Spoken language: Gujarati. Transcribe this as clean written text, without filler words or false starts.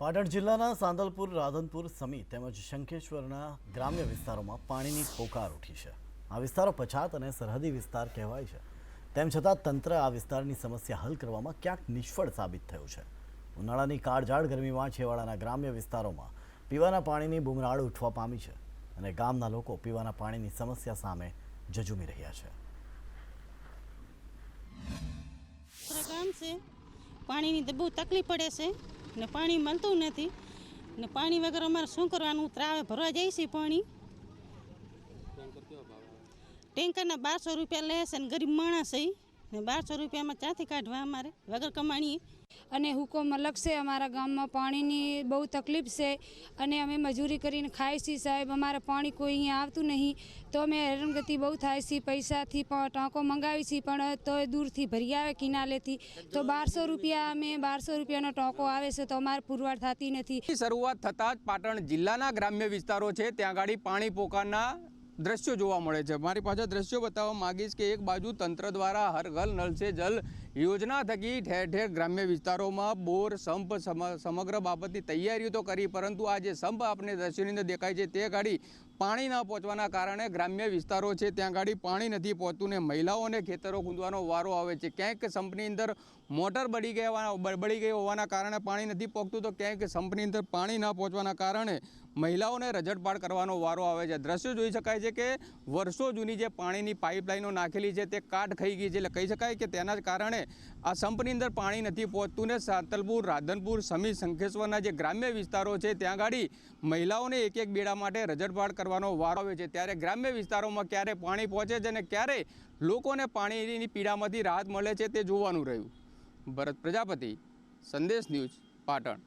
પાટણ જિલ્લાના સાંતલપુર, રાધનપુર, સમી તેમજ શંખેશ્વરના ગ્રામ્ય વિસ્તારોમાં પાણીની પોકાર ઉઠી છે। આ વિસ્તારો પછાત અને સરહદી વિસ્તાર કહેવાય છે, તેમ છતાં તંત્ર આ વિસ્તારની સમસ્યા હલ કરવામાં ક્યાંક નિષ્ફળ સાબિત થયું છે। ઉનાળાની કાળઝાળ ગરમીમાં છેવાડાના ગ્રામ્ય વિસ્તારોમાં પીવાના પાણીની બુમરાળ ઉઠવા પામી છે અને ગામના લોકો પીવાના પાણીની સમસ્યા સામે ઝઝૂમી રહ્યા છે। ગામ છે, પાણીની તો બહુ તકલીફ પડે છે ને પાણી મળતું નથી ને પાણી વગર અમારે શું કરવાનું? ત્રાવે ભરવા જાય છે પાણી ટેન્કરના 1200 રૂપિયા લે છે ને ગરીબ માણસ છે ને 1200 રૂપિયામાં ક્યાંથી કાઢવા અમારે વગર કમાણીએ? અને હુકમ અલગ છે। અમારા ગામમાં પાણીની બહુ તકલીફ છે અને અમે મજૂરી કરીને ખાઈ છીએ સાહેબ। અમારે પાણી કોઈ અહીંયા આવતું નહીં તો અમે હેરાનગતિ બહુ થાય છે। પૈસાથી ટાંકો મંગાવી છીએ પણ તો દૂરથી ભરી આવે કિનાલેથી તો 1200 રૂપિયા અમે 1200 રૂપિયાનો ટાંકો આવે છે તો અમારે પુરવાર થતી નથી। શરૂઆત થતાં જ પાટણ જિલ્લાના ગ્રામ્ય વિસ્તારો છે ત્યાં ગાડી પાણી પોકારના દ્રશ્યો જોવા મળે છે। મારી પાસે દ્રશ્યો બતાવવા માંગીશ કે એક બાજુ તંત્ર દ્વારા હર ઘર નલ સે જલ યોજના થકી ઠેર ઠેર ગ્રામ્ય વિસ્તારોમાં બોર સંપ સમગ્ર બાબતની તૈયારીઓ તો કરી, પરંતુ આ જે સંપ આપણે દ્રશ્યોની અંદર દેખાય છે તે ગાડી પાણી ન પહોંચવાના કારણે ગ્રામ્ય વિસ્તારો છે ત્યાં ગાડી પાણી નથી પહોંચતું ને મહિલાઓને ખેતરો ખૂંદવાનો વારો આવે છે। ક્યાંક સંપની અંદર મોટર બળી ગઈ હોવાના કારણે પાણી નથી પહોંચતું તો ક્યાંક સંપની અંદર પાણી ન પહોંચવાના કારણે મહિલાઓને રજડપાટ કરવાનો વારો આવે છે। દ્રશ્યો જોઈ શકાય છે કે વર્ષો જૂની જે પાણીની પાઇપલાઇનો નાખેલી છે તે કાટ ખાઈ ગઈ છે, એટલે કહી શકાય કે તેના જ કારણે આ સંપની અંદર પાણી નથી પહોંચતું ને સાંતલપુર, રાધનપુર, સમી, શંખેશ્વરના જે ગ્રામ્ય વિસ્તારો છે ત્યાં ગાડી મહિલાઓને એક એક બેડા માટે રજડપાટ કરવાનો વારો આવે છે। ત્યારે ગ્રામ્ય વિસ્તારોમાં ક્યારે પાણી પહોંચે છે અને ક્યારે લોકોને પાણીની પીડામાંથી રાહત મળે છે તે જોવાનું રહ્યું। ભરત પ્રજાપતિ, સંદેશ ન્યૂઝ, પાટણ।